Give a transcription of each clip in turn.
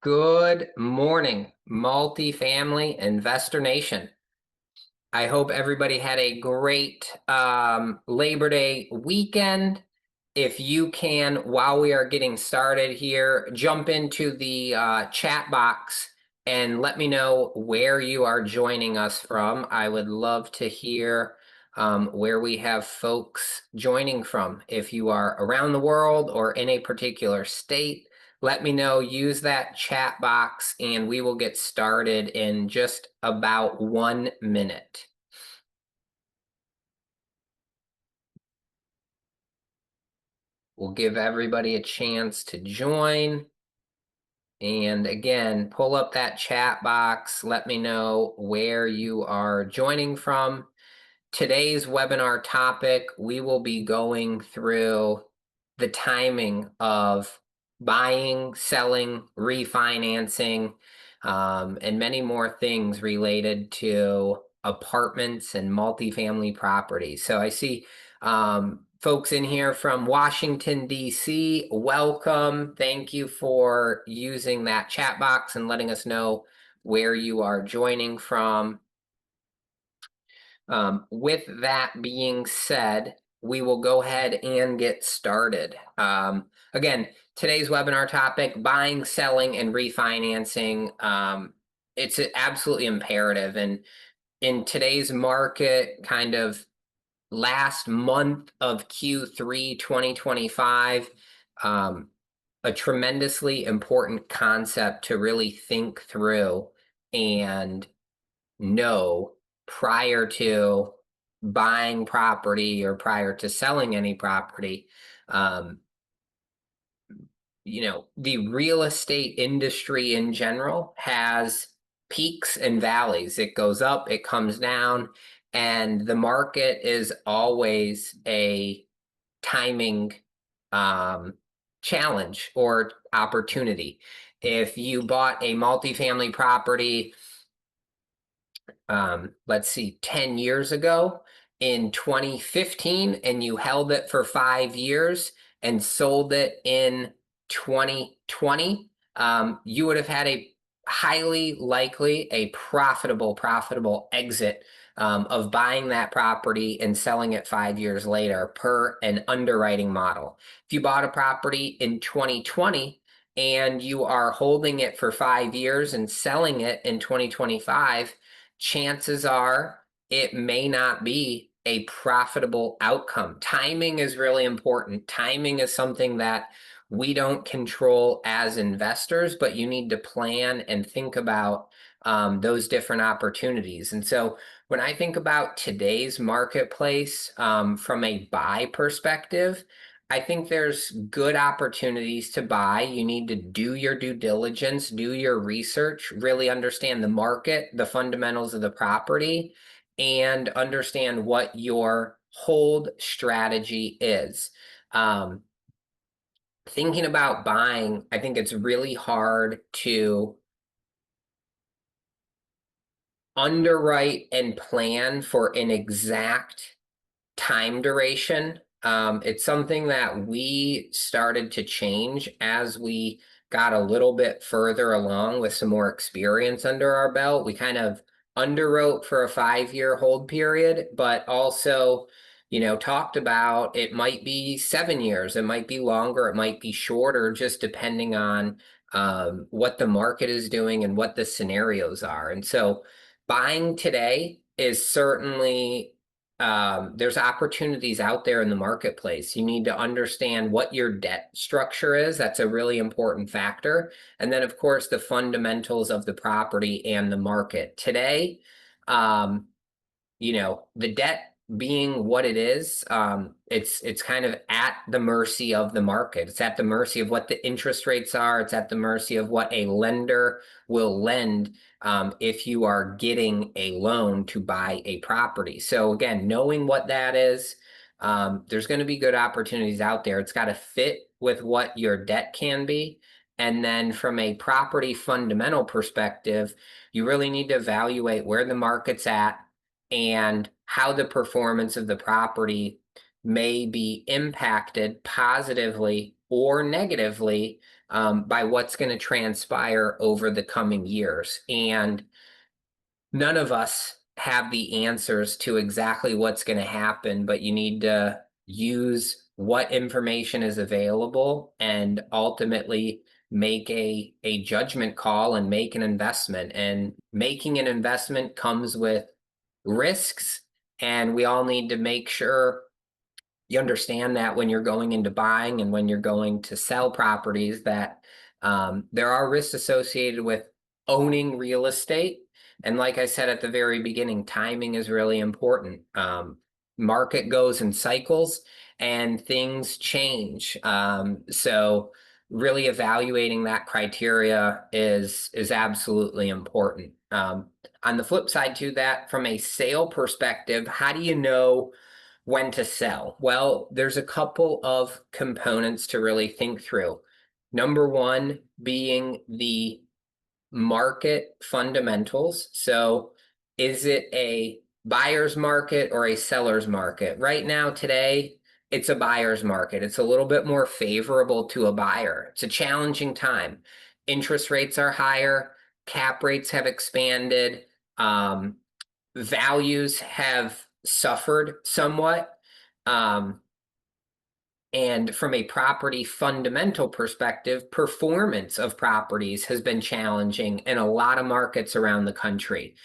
Good morning, Multifamily Investor Nation. I hope everybody had a great Labor Day weekend. If you can, while we are getting started here, jump into the chat box and let me know where you are joining us from. I would love to hear where we have folks joining from. If you are around the world or in a particular state, let me know. Use that chat box and we will get started in just about 1 minute. We'll give everybody a chance to join. And again, pull up that chat box. Let me know where you are joining from. Today's webinar topic, we will be going through the timing of buying, selling, refinancing, and many more things related to apartments and multifamily properties. So I see folks in here from Washington, D.C. Welcome. Thank you for using that chat box and letting us know where you are joining from. With that being said, we will go ahead and get started. Again, today's webinar topic, buying, selling, and refinancing. It's absolutely imperative. And in today's market, kind of last month of Q3 2025, a tremendously important concept to really think through and know prior to buying property or prior to selling any property. The real estate industry in general has peaks and valleys. It goes up, it comes down, and the market is always a timing challenge or opportunity. If you bought a multifamily property, let's see, 10 years ago in 2015, and you held it for 5 years and sold it in 2020, you would have had a highly likely a profitable exit of buying that property and selling it 5 years later per an underwriting model. If you bought a property in 2020 and you are holding it for 5 years and selling it in 2025, chances are it may not be a profitable outcome. Timing is really important. Timing is something that we don't control as investors, but you need to plan and think about those different opportunities. And so when I think about today's marketplace from a buy perspective, I think there's good opportunities to buy. You need to do your due diligence, do your research, really understand the market, the fundamentals of the property, and understand what your hold strategy is. Thinking about buying, I think it's really hard to underwrite and plan for an exact time duration. It's something that we started to change as we got a little bit further along with some more experience under our belt. We kind of underwrote for a 5-year hold period, but also, talked about it might be 7 years, it might be longer, it might be shorter, just depending on what the market is doing and what the scenarios are. And so buying today is certainly there's opportunities out there in the marketplace. You need to understand what your debt structure is. That's a really important factor. And then, of course, the fundamentals of the property and the market. Today, the debt being what it is, it's kind of at the mercy of the market. It's at the mercy of what the interest rates are. It's at the mercy of what a lender will lend if you are getting a loan to buy a property. So again, knowing what that is, there's going to be good opportunities out there. It's got to fit with what your debt can be. And then from a property fundamental perspective, you really need to evaluate where the market's at and how the performance of the property may be impacted positively or negatively by what's going to transpire over the coming years. And none of us have the answers to exactly what's going to happen, but you need to use what information is available and ultimately make a judgment call and make an investment. And making an investment comes with risks, and we all need to make sure you understand that when you're going into buying and when you're going to sell properties, that there are risks associated with owning real estate. And like I said at the very beginning, timing is really important. Market goes in cycles and things change. So really evaluating that criteria is absolutely important. On the flip side to that, from a sale perspective, how do you know when to sell? Well, there's a couple of components to really think through. Number one being the market fundamentals. So, is it a buyer's market or a seller's market? Right now, today, it's a buyer's market. It's a little bit more favorable to a buyer. It's a challenging time. Interest rates are higher, cap rates have expanded. Values have suffered somewhat. Um, and from a property fundamental perspective, performance of properties has been challenging in a lot of markets around the country.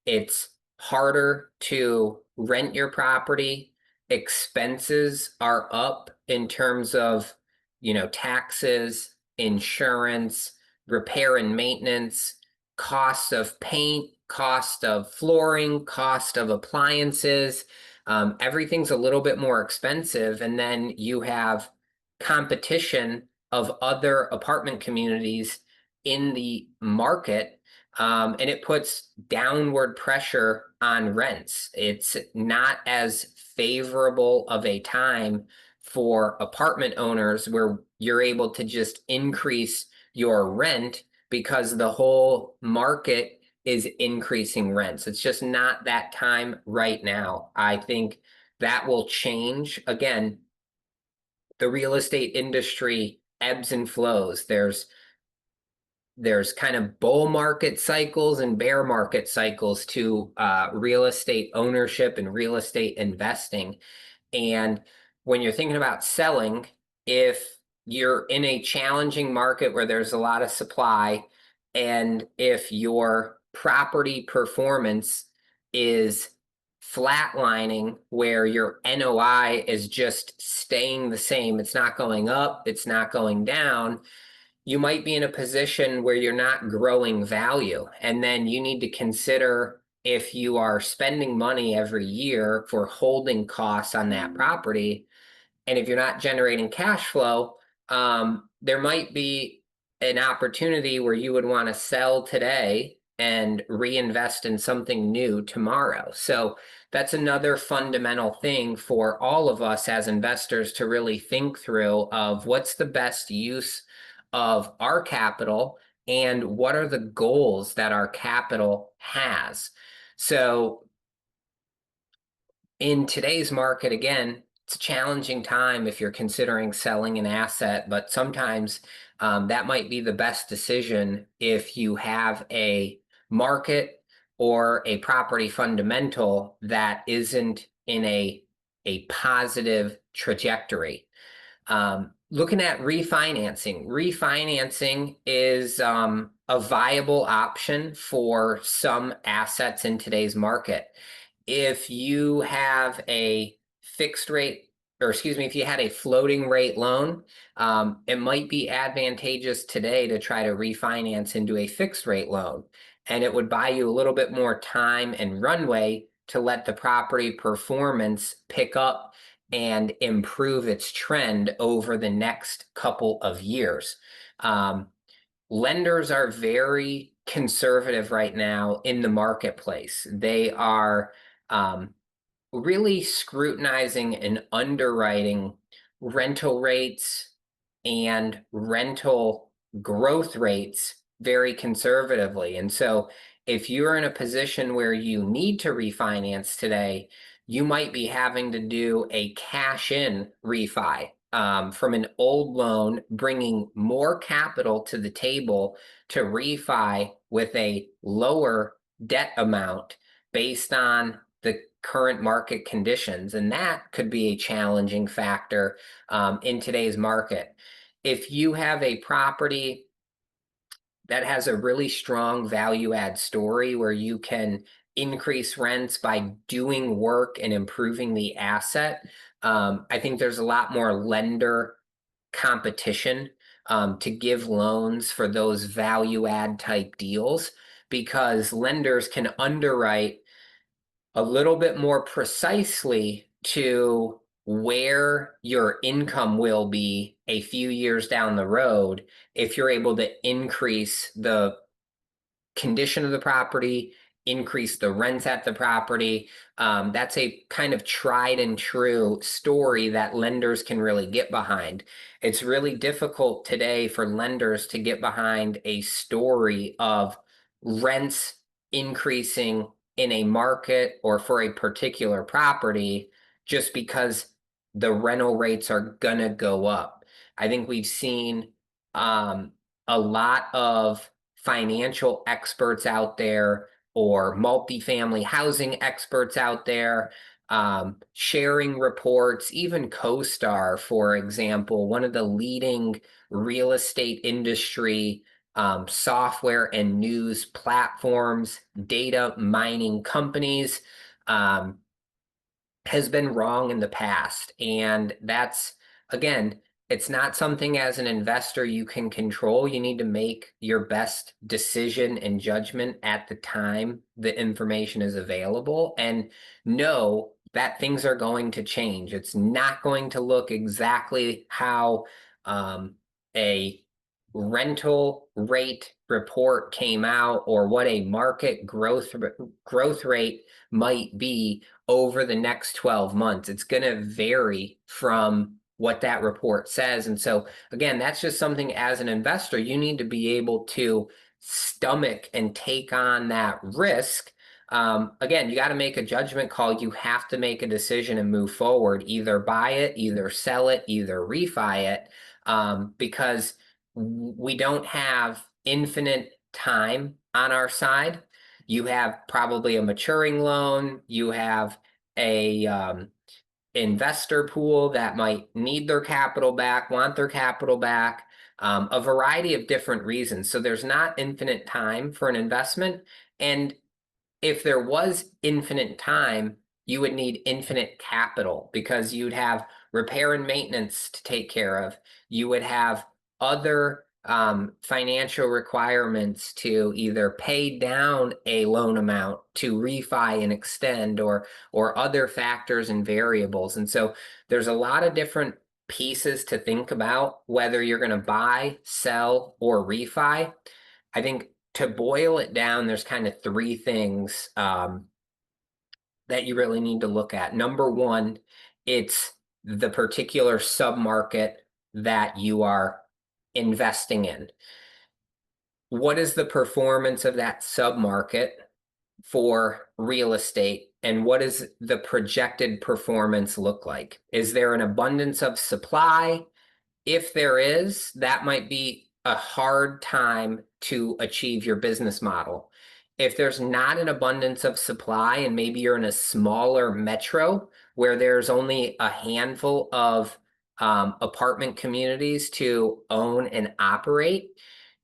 It's harder to rent your property. Expenses are up in terms of, taxes, insurance, repair and maintenance, cost of paint, cost of flooring, cost of appliances. Everything's a little bit more expensive. And then you have competition of other apartment communities in the market, and it puts downward pressure on rents. It's not as favorable of a time for apartment owners where you're able to just increase your rent because the whole market is increasing rents. It's just not that time right now. I think that will change. Again, the real estate industry ebbs and flows. There's kind of bull market cycles and bear market cycles to real estate ownership and real estate investing. And when you're thinking about selling, if you're in a challenging market where there's a lot of supply, and if your property performance is flatlining where your NOI is just staying the same, it's not going up, it's not going down, you might be in a position where you're not growing value. And then you need to consider, if you are spending money every year for holding costs on that property, and if you're not generating cash flow, there might be an opportunity where you would want to sell today and reinvest in something new tomorrow. So that's another fundamental thing for all of us as investors to really think through, of what's the best use of our capital and what are the goals that our capital has. So in today's market, again, it's a challenging time if you're considering selling an asset, but sometimes that might be the best decision if you have a market or a property fundamental that isn't in a positive trajectory. Looking at refinancing is a viable option for some assets in today's market. If you have a fixed rate, or excuse me, if you had a floating rate loan, it might be advantageous today to try to refinance into a fixed rate loan. And it would buy you a little bit more time and runway to let the property performance pick up and improve its trend over the next couple of years. Lenders are very conservative right now in the marketplace. They are really scrutinizing and underwriting rental rates and rental growth rates very conservatively. And so if you're in a position where you need to refinance today, you might be having to do a cash in refi. from an old loan, bringing more capital to the table to refi with a lower debt amount based on the current market conditions. And that could be a challenging factor in today's market. If you have a property that has a really strong value add story where you can increase rents by doing work and improving the asset, I think there's a lot more lender competition to give loans for those value add type deals because lenders can underwrite a little bit more precisely to where your income will be a few years down the road if you're able to increase the condition of the property, increase the rents at the property. That's a kind of tried and true story that lenders can really get behind. It's really difficult today for lenders to get behind a story of rents increasing in a market or for a particular property just because the rental rates are gonna go up. I think we've seen a lot of financial experts out there or multifamily housing experts out there sharing reports, even CoStar, for example, one of the leading real estate industry software and news platforms, data mining companies, um, has been wrong in the past. And that's, again, it's not something as an investor you can control. You need to make your best decision and judgment at the time the information is available and know that things are going to change. It's not going to look exactly how a rental rate report came out or what a market growth rate might be over the next 12 months. It's going to vary from what that report says. And so, again, that's just something as an investor, you need to be able to stomach and take on that risk. Again, you got to make a judgment call. You have to make a decision and move forward, either buy it, either sell it, either refi it, because we don't have infinite time on our side. You have probably a maturing loan. You have a investor pool that might need their capital back, want their capital back, a variety of different reasons. So there's not infinite time for an investment. And if there was infinite time, you would need infinite capital because you'd have repair and maintenance to take care of. You would have other financial requirements to either pay down a loan amount to refi and extend or other factors and variables. And so there's a lot of different pieces to think about whether you're going to buy, sell, or refi. I think to boil it down, there's kind of three things that you really need to look at. Number one, it's the particular submarket that you are investing in. What is the performance of that submarket for real estate, and what does the projected performance look like? Is there an abundance of supply? If there is, that might be a hard time to achieve your business model. If there's not an abundance of supply and maybe you're in a smaller metro where there's only a handful of apartment communities to own and operate,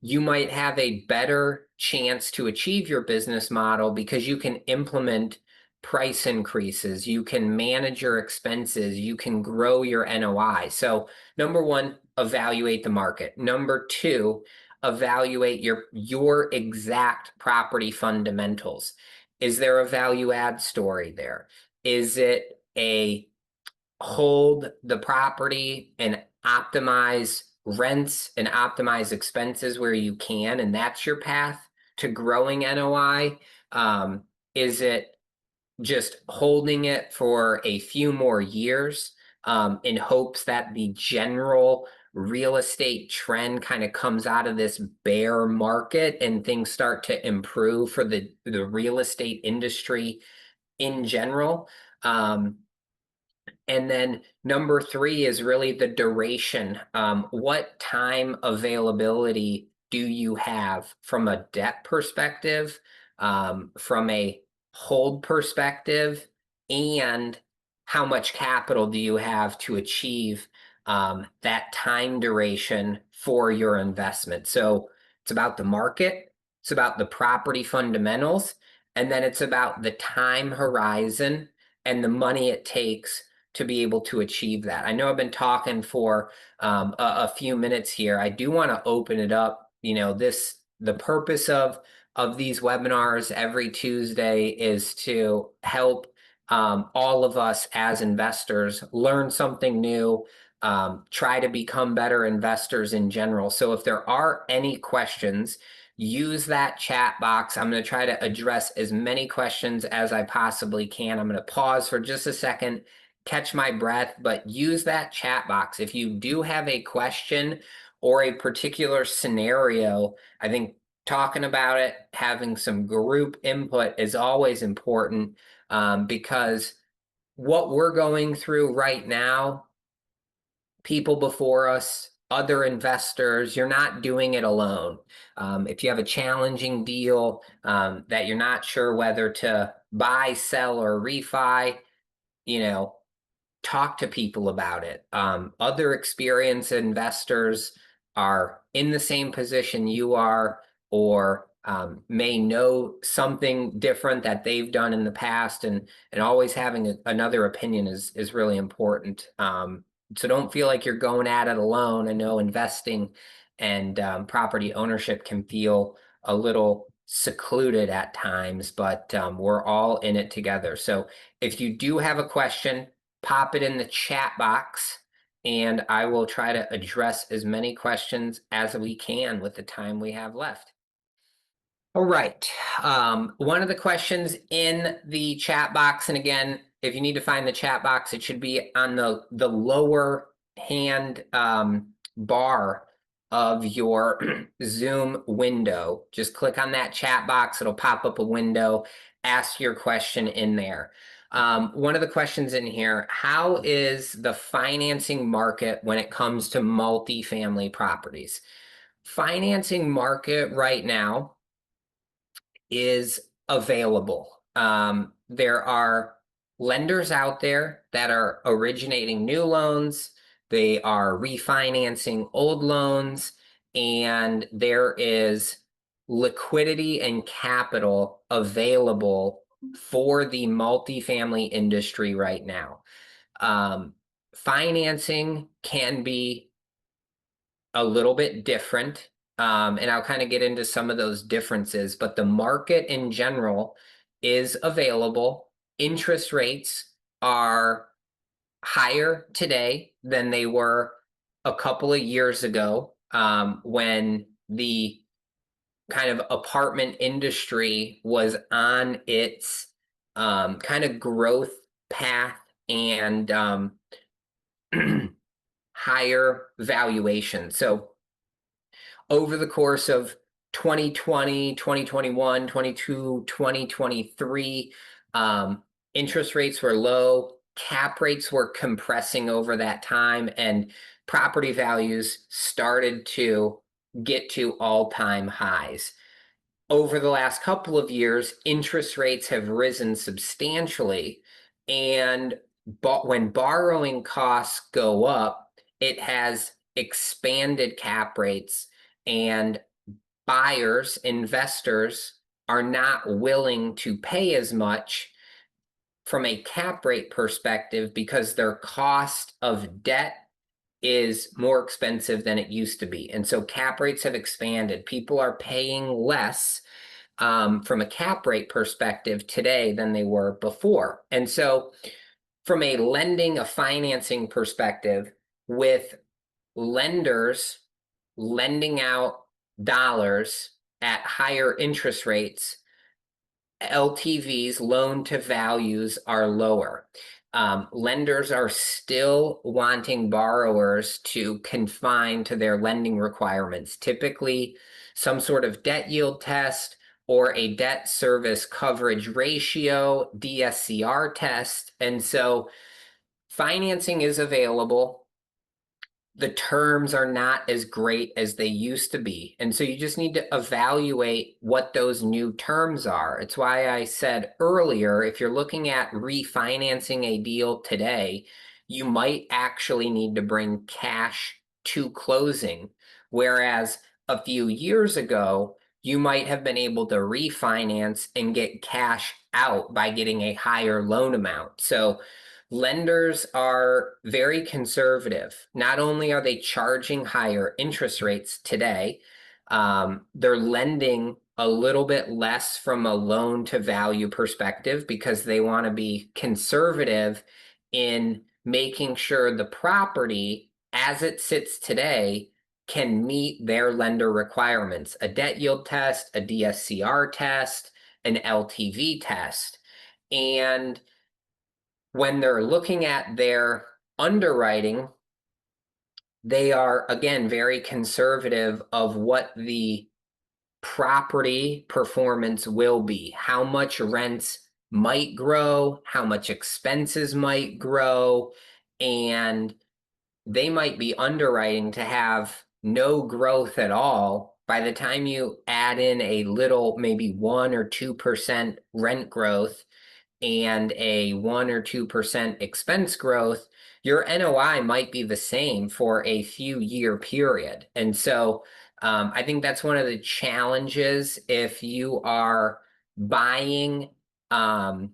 you might have a better chance to achieve your business model because you can implement price increases, you can manage your expenses, you can grow your NOI. So number one, evaluate the market. Number two, evaluate your exact property fundamentals. Is there a value add story there? Is it a hold the property and optimize rents and optimize expenses where you can, and that's your path to growing NOI? Is it just holding it for a few more years in hopes that the general real estate trend kind of comes out of this bear market and things start to improve for the real estate industry in general? And then number three is really the duration. What time availability do you have from a debt perspective, from a hold perspective, and how much capital do you have to achieve that time duration for your investment? So it's about the market, it's about the property fundamentals, and then it's about the time horizon and the money it takes to be able to achieve that. I know I've been talking for a few minutes here. I do want to open it up. The purpose of these webinars every Tuesday is to help all of us as investors learn something new, try to become better investors in general. So if there are any questions, use that chat box. I'm going to try to address as many questions as I possibly can. I'm going to pause for just a second, catch my breath, but use that chat box. If you do have a question or a particular scenario, I think talking about it, having some group input is always important, because what we're going through right now, people before us, other investors, you're not doing it alone. If you have a challenging deal that you're not sure whether to buy, sell, or refi, you know, talk to people about it. Other experienced investors are in the same position you are, or may know something different that they've done in the past, and always having another opinion is really important. So don't feel like you're going at it alone. I know investing and property ownership can feel a little secluded at times, but we're all in it together. So if you do have a question, pop it in the chat box, and I will try to address as many questions as we can with the time we have left. All right. One of the questions in the chat box, and again, if you need to find the chat box, it should be on the lower hand bar of your Zoom window. Just click on that chat box. It'll pop up a window. Ask your question in there. One of the questions in here, how is the financing market when it comes to multifamily properties? Financing market right now is available. There are lenders out there that are originating new loans, they are refinancing old loans, and there is liquidity and capital available for the multifamily industry right now. Financing can be a little bit different. And I'll kind of get into some of those differences, but the market in general is available. Interest rates are higher today than they were a couple of years ago, when the kind of apartment industry was on its kind of growth path and higher valuation. So over the course of 2020, 2021, 22, 2023, interest rates were low, cap rates were compressing over that time, and property values started to get to all-time highs. Over the last couple of years, interest rates have risen substantially, and when borrowing costs go up, it has expanded cap rates, and buyers, investors are not willing to pay as much from a cap rate perspective because their cost of debt is more expensive than it used to be. And so cap rates have expanded. People are paying less from a cap rate perspective today than they were before. And so from a lending, a financing perspective, with lenders lending out dollars at higher interest rates, LTVs, loan to values, are lower. Lenders are still wanting borrowers to confine to their lending requirements, typically some sort of debt yield test or a debt service coverage ratio, DSCR test. And so financing is available. The terms are not as great as they used to be. And so you just need to evaluate what those new terms are. It's why I said earlier, if you're looking at refinancing a deal today, you might actually need to bring cash to closing. Whereas a few years ago, you might have been able to refinance and get cash out by getting a higher loan amount. So lenders are very conservative. Not only are they charging higher interest rates today, they're lending a little bit less from a loan to value perspective because they want to be conservative in making sure the property as it sits today can meet their lender requirements, a debt yield test, a DSCR test, an LTV test. And when they're looking at their underwriting, they are, again, very conservative of what the property performance will be, how much rents might grow, how much expenses might grow, and they might be underwriting to have no growth at all. By the time you add in a little, maybe 1 or 2% rent growth, and a 1 or 2% expense growth, your NOI might be the same for a few year period. And so I think that's one of the challenges if you are buying an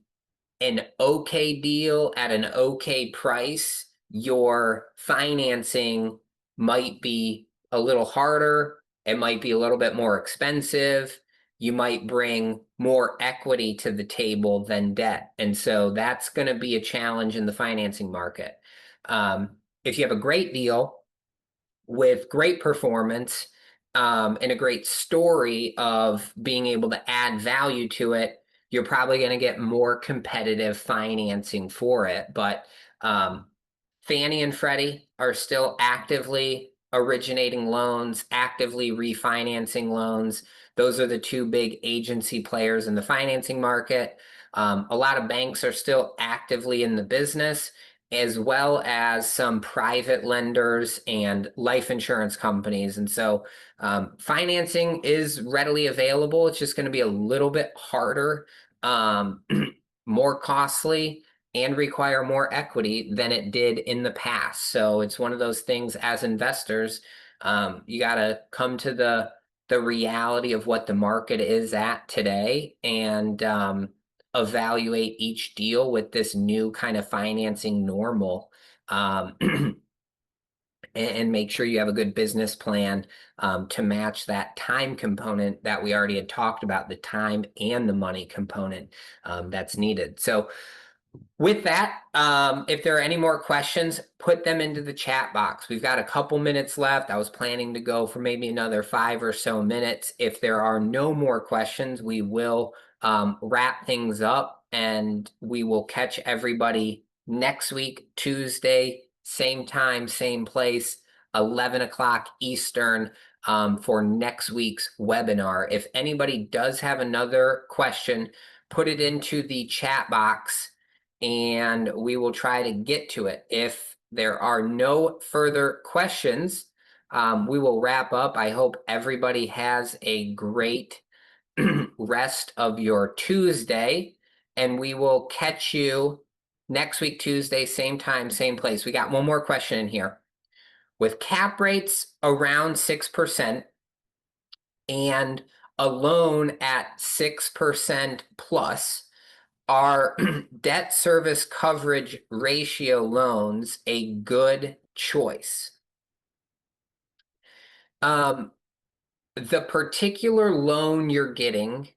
okay deal at an okay price, your financing might be a little harder. It might be a little bit more expensive. You might bring more equity to the table than debt. And so that's going to be a challenge in the financing market. If you have a great deal with great performance, and a great story of being able to add value to it, you're probably going to get more competitive financing for it. But Fannie and Freddie are still actively originating loans, actively refinancing loans. Those are the two big agency players in the financing market. A lot of banks are still actively in the business, as well as some private lenders and life insurance companies. And so financing is readily available. It's just going to be a little bit harder, more costly, and require more equity than it did in the past. So it's one of those things as investors, you got to come to the reality of what the market is at today and evaluate each deal with this new kind of financing normal. And make sure you have a good business plan to match that time component that we already had talked about, the time and the money component that's needed. So with that, if there are any more questions, put them into the chat box. We've got a couple minutes left. I was planning to go for maybe another 5 or so minutes. If there are no more questions, we will wrap things up and we will catch everybody next week, Tuesday, same time, same place, 11 o'clock Eastern, for next week's webinar. If anybody does have another question, put it into the chat box and we will try to get to it. If there are no further questions, we will wrap up. I hope everybody has a great rest of your Tuesday, and we will catch you next week, Tuesday, same time, same place. We got one more question in here. With cap rates around 6% and a loan at 6% plus, are debt service coverage ratio loans a good choice? The particular loan you're getting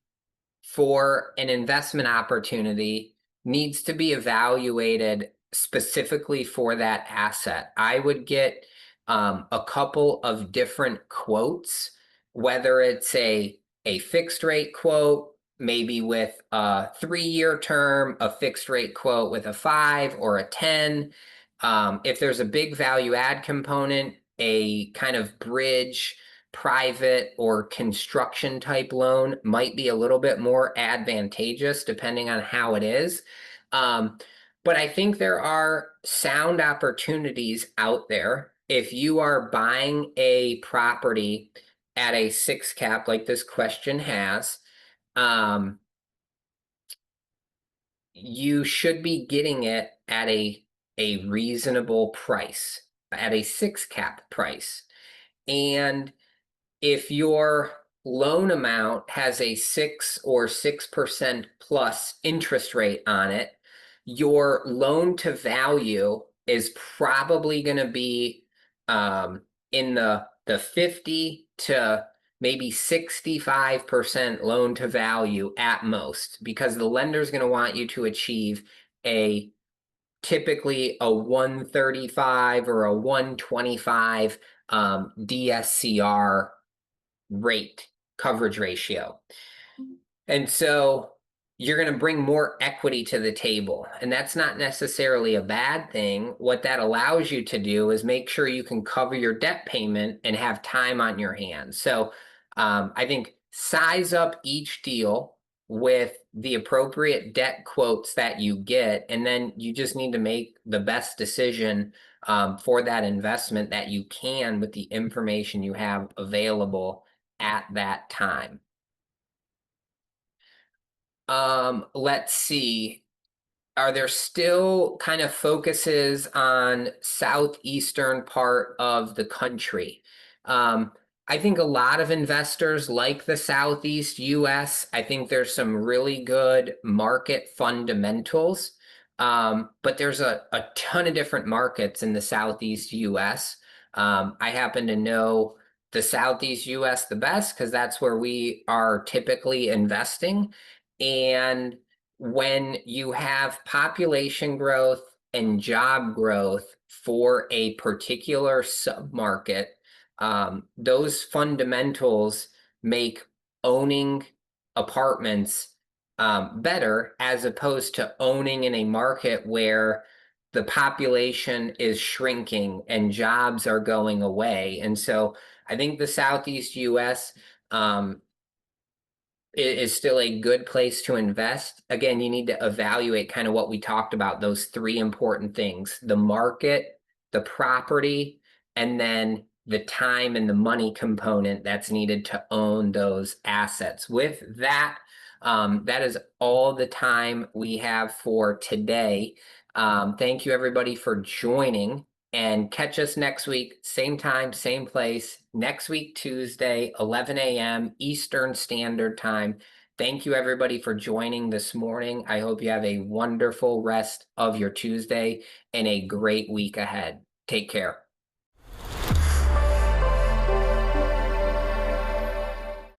for an investment opportunity needs to be evaluated specifically for that asset. I would get a couple of different quotes, whether it's a fixed rate quote, maybe with a 3-year term, a fixed rate quote with a 5 or a 10. If there's a big value add component, a kind of bridge, private or construction type loan might be a little bit more advantageous depending on how it is. But I think there are sound opportunities out there. If you are buying a property at a six cap, like this question has, um, you should be getting it at a reasonable price, at a six cap price. And if your loan amount has a 6% plus interest rate on it, your loan to value is probably going to be in the 50 to maybe 65% loan to value at most, because the lender is going to want you to achieve a typically a 135 or a 125 DSCR rate coverage ratio. And so you're going to bring more equity to the table. And that's not necessarily a bad thing. What that allows you to do is make sure you can cover your debt payment and have time on your hands. So I think size up each deal with the appropriate debt quotes that you get. And then you just need to make the best decision for that investment that you can with the information you have available at that time. Let's see. Are there still kind of focuses on southeastern part of the country? Um, I think a lot of investors like the Southeast US. I think there's some really good market fundamentals. But there's a ton of different markets in the Southeast US. I happen to know the Southeast US the best because that's where we are typically investing. And when you have population growth and job growth for a particular submarket, those fundamentals make owning apartments better as opposed to owning in a market where the population is shrinking and jobs are going away. And so I think the Southeast US is still a good place to invest. Again, you need to evaluate kind of what we talked about, those three important things: the market, the property, and then the time and the money component that's needed to own those assets. With that, that is all the time we have for today. Thank you, everybody, for joining. And catch us next week, same time, same place, next week, Tuesday, 11 a.m. Eastern Standard Time. Thank you, everybody, for joining this morning. I hope you have a wonderful rest of your Tuesday and a great week ahead. Take care.